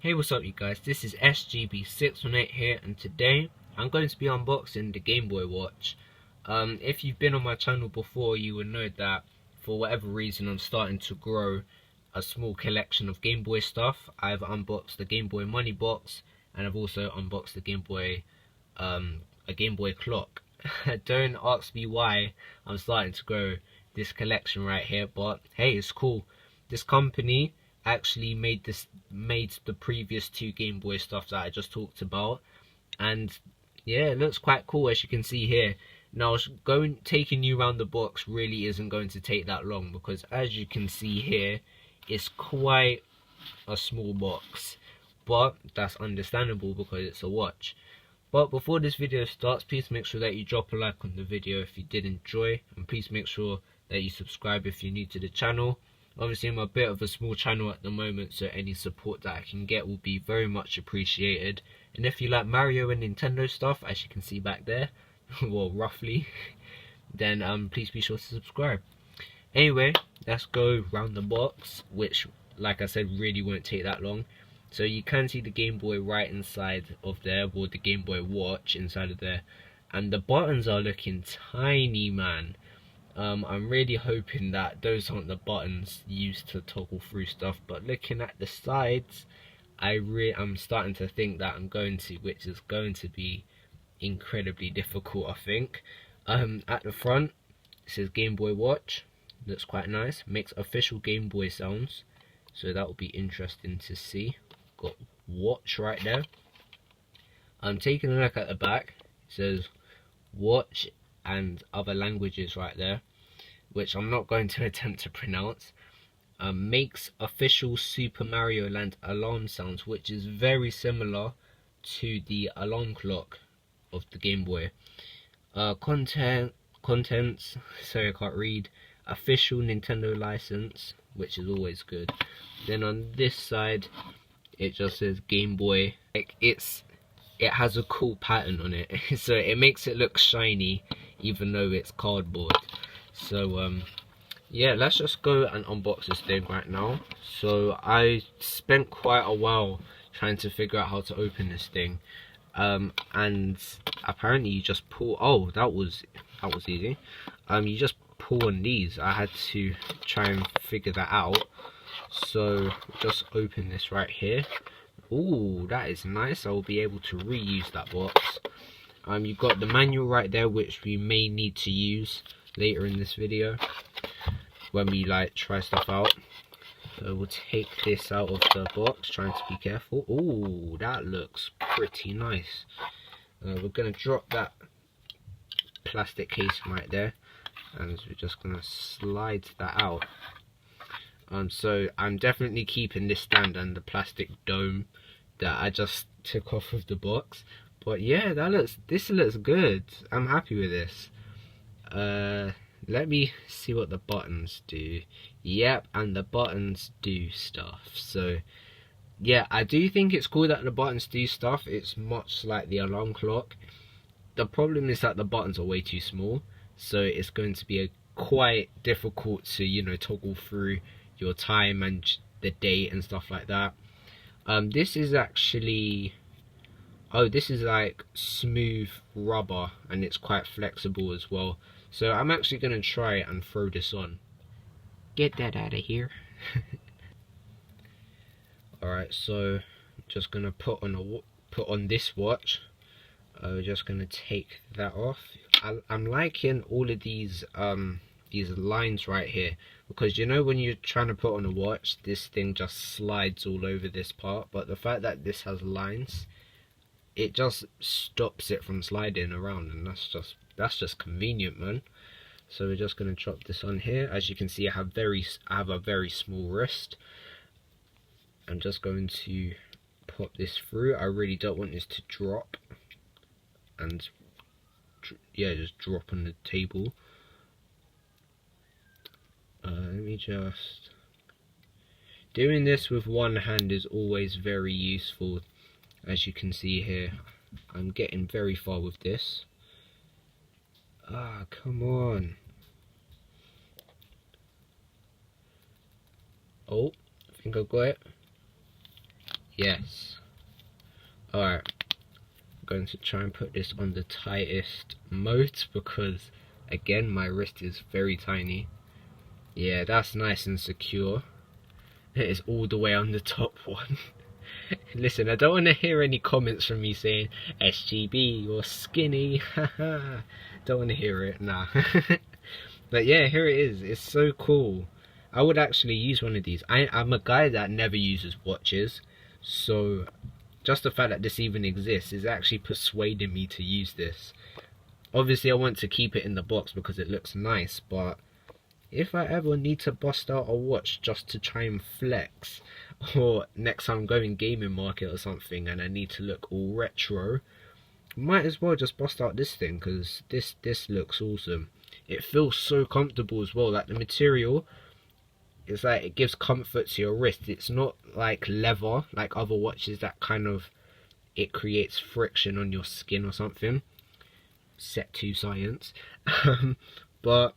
Hey, what's up you guys, this is SGB618 here, and today I'm going to be unboxing the Game Boy Watch. If you've been on my channel before, you would know that for whatever reason I'm starting to grow a small collection of Game Boy stuff. I've unboxed the Game Boy Money Box, and I've also unboxed the Game Boy, a Game Boy clock. Don't ask me why I'm starting to grow this collection right here, but hey, it's cool. This company actually made the previous two Game Boy stuff that I just talked about, and yeah, it looks quite cool, as you can see here. Now, taking you around the box really isn't going to take that long, because as you can see here, it's quite a small box, but that's understandable because it's a watch. But before this video starts, please make sure that you drop a like on the video if you did enjoy, and please make sure that you subscribe if you're new to the channel. Obviously, I'm a bit of a small channel at the moment, so any support that I can get will be very much appreciated. And if you like Mario and Nintendo stuff, as you can see back there, well, roughly, then please be sure to subscribe. Anyway, let's go round the box, which, like I said, really won't take that long. So you can see the Game Boy right inside of there, or the Game Boy Watch inside of there, and the buttons are looking tiny, man. I'm really hoping that those aren't the buttons used to toggle through stuff, but looking at the sides, I'm starting to think that which is going to be incredibly difficult, I think. At the front, it says Game Boy Watch. Looks quite nice. Makes official Game Boy sounds, so that will be interesting to see. Got watch right there. I'm taking a look at the back. It says watch and other languages right there, which I'm not going to attempt to pronounce. Makes official Super Mario Land alarm sounds, which is very similar to the alarm clock of the Game Boy. Contents, sorry I can't read. Official Nintendo license, which is always good. Then on this side, it just says Game Boy. It has a cool pattern on it, so it makes it look shiny even though it's cardboard. So yeah, let's just go and unbox this thing right now. So I spent quite a while trying to figure out how to open this thing, and apparently you just pull. Oh, that was easy. You just pull on these. I had to try and figure that out. So just open this right here. Ooh, that is nice. I will be able to reuse that box. You've got the manual right there, which we may need to use later in this video when we try stuff out. So we'll take this out of the box, trying to be careful. Ooh, that looks pretty nice. We're gonna drop that plastic casing right there, and we're just gonna slide that out. So I'm definitely keeping this stand and the plastic dome that I just took off of the box. But yeah, this looks good. I'm happy with this. Let me see what the buttons do. Yep, and the buttons do stuff. So yeah, I do think it's cool that the buttons do stuff. It's much like the alarm clock. The problem is that the buttons are way too small, so it's going to be quite difficult to, you know, toggle through your time and the date and stuff like that. This is actually, oh, this is like smooth rubber, and it's quite flexible as well. So I'm actually going to try it and throw this on. Get that out of here. Alright, so I'm just going to put on this watch. We're just going to take that off. I'm liking all of these lines right here, because you know when you're trying to put on a watch, this thing just slides all over this part, but the fact that this has lines, it just stops it from sliding around, and that's just convenient, man. So we're just going to drop this on here. As you can see, I have a very small wrist. I'm just going to pop this through. I really don't want this to drop, and yeah, just drop on the table. Let me just... Doing this with one hand is always very useful. As you can see here, I'm getting very far with this. Ah, come on. Oh, I think I got it. Yes. Alright, I'm going to try and put this on the tightest mode because, again, my wrist is very tiny. Yeah, that's nice and secure. It is all the way on the top one. Listen, I don't want to hear any comments from me saying, SGB, you're skinny. Haha. Don't want to hear it, nah. But yeah, here it is. It's so cool. I would actually use one of these. I'm a guy that never uses watches, so just the fact that this even exists is actually persuading me to use this. Obviously I want to keep it in the box because it looks nice, but if I ever need to bust out a watch just to try and flex, or next time I'm going gaming market or something and I need to look all retro, might as well just bust out this thing because this looks awesome. It feels so comfortable as well. Like the material, it's like it gives comfort to your wrist. It's not like leather like other watches that kind of, it creates friction on your skin or something. Set to science. But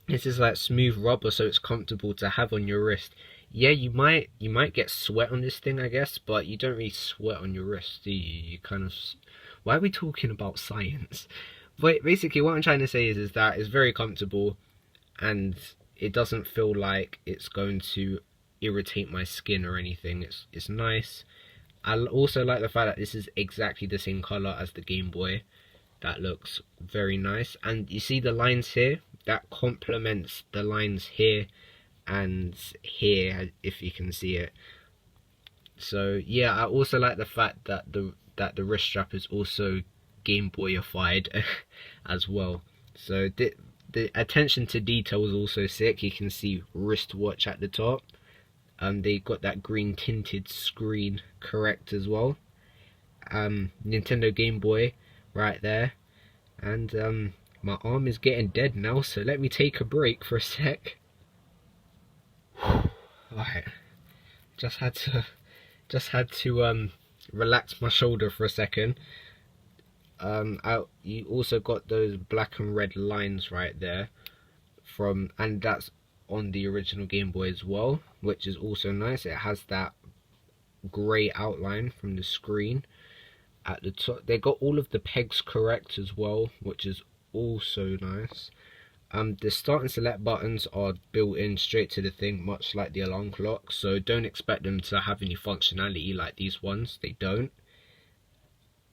this is like smooth rubber, so it's comfortable to have on your wrist. Yeah, you might get sweat on this thing, I guess, but you don't really sweat on your wrist, do you? You kind of, why are we talking about science? But basically what I'm trying to say is that it's very comfortable and it doesn't feel like it's going to irritate my skin or anything. It's nice. I also like the fact that this is exactly the same color as the Game Boy. That looks very nice. And you see the lines here? That complements the lines here and here, if you can see it. So yeah, I also like the fact that the wrist strap is also Game Boyified as well. So the attention to detail is also sick. You can see wristwatch at the top. They got that green tinted screen correct as well. Nintendo Game Boy right there. And my arm is getting dead now, so let me take a break for a sec. Alright, just had to relax my shoulder for a second. You also got those black and red lines right there and that's on the original Game Boy as well, which is also nice. It has that grey outline from the screen at the top. They got all of the pegs correct as well, which is also nice. The start and select buttons are built in straight to the thing, much like the alarm clock, so don't expect them to have any functionality like these ones. They don't.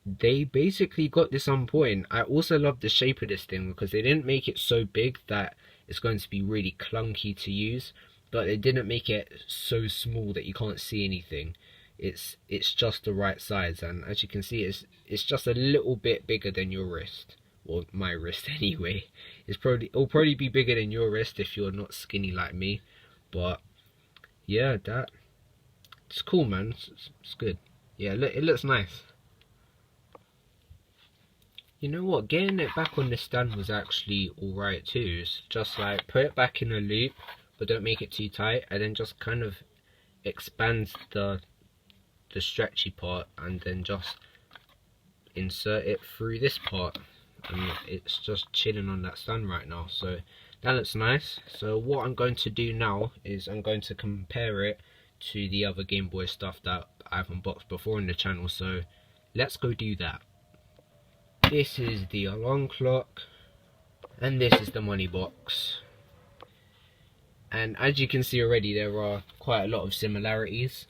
They basically got this on point. I also love the shape of this thing because they didn't make it so big that it's going to be really clunky to use, but they didn't make it so small that you can't see anything. It's just the right size, and as you can see, it's just a little bit bigger than your wrist. Well, my wrist anyway. It'll probably be bigger than your wrist if you're not skinny like me. But yeah, it's cool, man. It's good. Yeah, look, it looks nice. You know what? Getting it back on the stand was actually alright too. It's just like put it back in a loop, but don't make it too tight, and then just kind of expands the stretchy part, and then just insert it through this part, and it's just chilling on that stand right now. So that looks nice. So what I'm going to do now is I'm going to compare it to the other Game Boy stuff that I've unboxed before in the channel. So let's go do that. This is the alarm clock, and this is the money box. And as you can see already, there are quite a lot of similarities.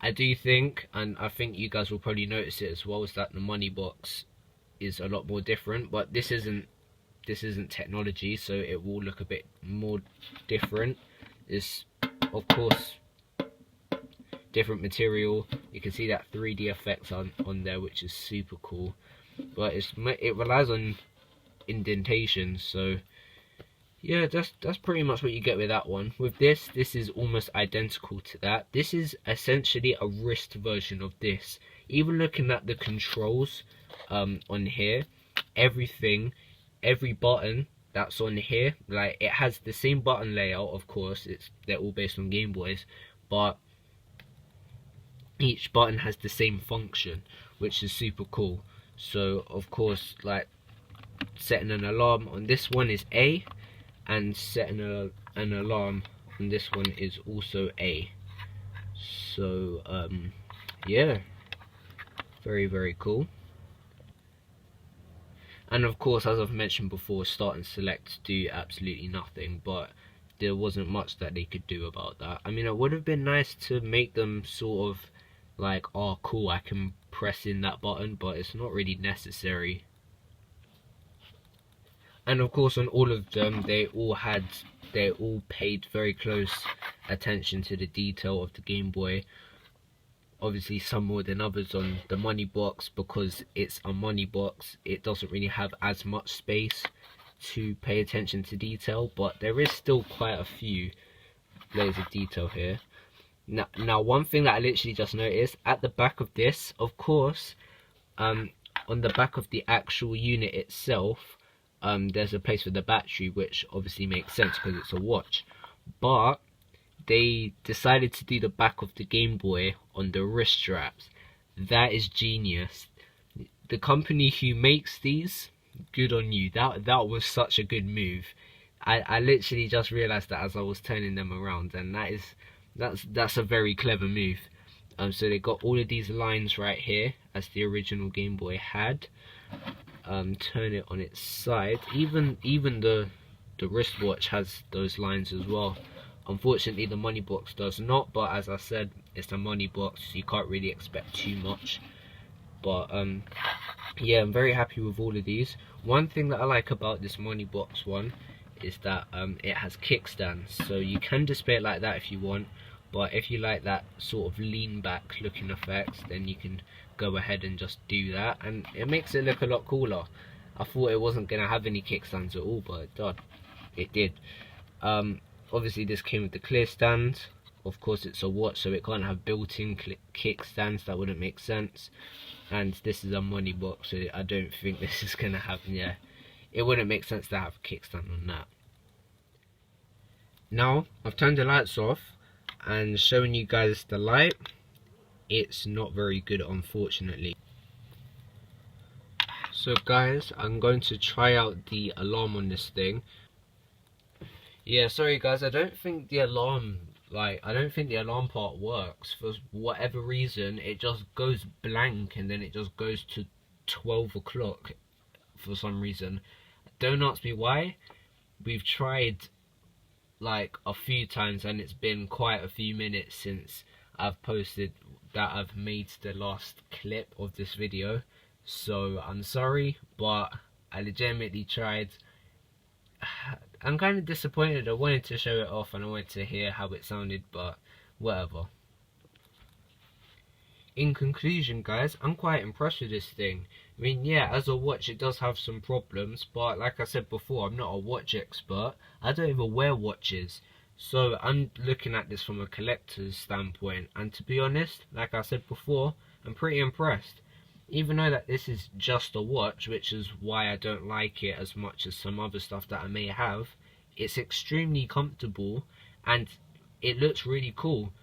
I do think, and I think you guys will probably notice it as well, is that the money box is a lot more different. But this isn't technology, so it will look a bit more different. It's of course different material. You can see that 3D effects on there, which is super cool. But it relies on indentation, so yeah, that's pretty much what you get with that one. With this is almost identical to that. This is essentially a wrist version of this. Even looking at the controls on here, every button that's on here, like, it has the same button layout. Of course, they're all based on Game Boys, but each button has the same function, which is super cool. So of course, like, setting an alarm on this one is A, and setting an alarm on this one is also A. So yeah, very, very cool. And of course, as I've mentioned before, start and select do absolutely nothing, but there wasn't much that they could do about that. I mean, it would have been nice to make them sort of like, oh cool, I can press in that button, but it's not really necessary. And of course, on all of them, they all paid very close attention to the detail of the Game Boy. Obviously some more than others on the money box, because it's a money box, it doesn't really have as much space to pay attention to detail, but there is still quite a few layers of detail here. Now one thing that I literally just noticed at the back of this, of course, on the back of the actual unit itself, there's a place for the battery, which obviously makes sense because it's a watch, but they decided to do the back of the Game Boy on the wrist straps. That is genius. The company who makes these, good on you. That was such a good move. I literally just realized that as I was turning them around, and that's a very clever move. So they got all of these lines right here, as the original Game Boy had. Turn it on its side. Even the wristwatch has those lines as well. Unfortunately, the money box does not, but as I said, it's a money box, so you can't really expect too much. But yeah, I'm very happy with all of these. One thing that I like about this money box one is that it has kickstands, so you can display it like that if you want, but if you like that sort of lean back looking effect, then you can go ahead and just do that, and it makes it look a lot cooler. I thought it wasn't going to have any kickstands at all, but it did. Obviously this came with the clear stand. Of course it's a watch, so it can't have built-in kickstands, that wouldn't make sense. And this is a money box, so I don't think this is going to happen. Yeah, it wouldn't make sense to have a kickstand on that. Now I've turned the lights off and showing you guys the light. It's not very good, unfortunately. So guys, I'm going to try out the alarm on this thing. Yeah, sorry guys, I don't think the alarm part works. For whatever reason, it just goes blank and then it just goes to 12 o'clock for some reason. Don't ask me why. We've tried like a few times and it's been quite a few minutes since I've posted that I've made the last clip of this video. So I'm sorry, but I legitimately tried. I'm kind of disappointed. I wanted to show it off and I wanted to hear how it sounded, but whatever. In conclusion guys, I'm quite impressed with this thing. I mean, yeah, as a watch it does have some problems, but like I said before, I'm not a watch expert. I don't even wear watches. So I'm looking at this from a collector's standpoint, and to be honest, like I said before, I'm pretty impressed. Even though that this is just a watch, which is why I don't like it as much as some other stuff that I may have, it's extremely comfortable and it looks really cool.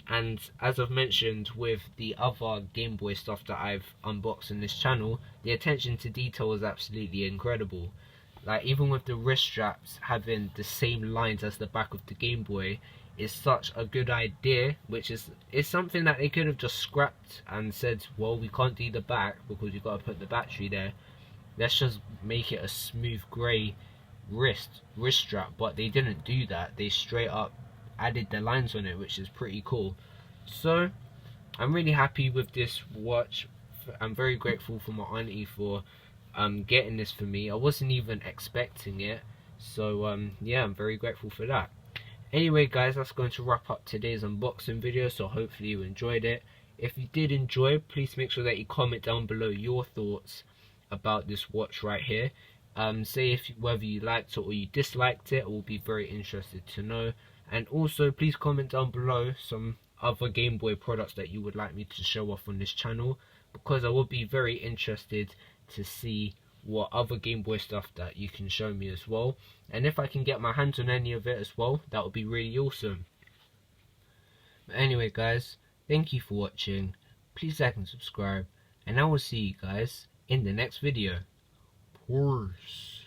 And as I've mentioned with the other Game Boy stuff that I've unboxed in this channel, the attention to detail is absolutely incredible. Like even with the wrist straps having the same lines as the back of the Game Boy is such a good idea, which is something that they could have just scrapped and said, well, we can't do the back because you've got to put the battery there. Let's just make it a smooth grey wrist strap, but they didn't do that. They straight up added the lines on it, which is pretty cool. So I'm really happy with this watch. I'm very grateful for my auntie for getting this for me. I wasn't even expecting it, so yeah, I'm very grateful for that. Anyway guys, that's going to wrap up today's unboxing video, so hopefully you enjoyed it. If you did enjoy, please make sure that you comment down below your thoughts about this watch right here. Say whether you liked it or you disliked it. I will be very interested to know. And also please comment down below some other Game Boy products that you would like me to show off on this channel, because I would be very interested to see what other Game Boy stuff that you can show me as well, and if I can get my hands on any of it as well, that would be really awesome. But anyway guys, thank you for watching. Please like and subscribe, and I will see you guys in the next video. Peace.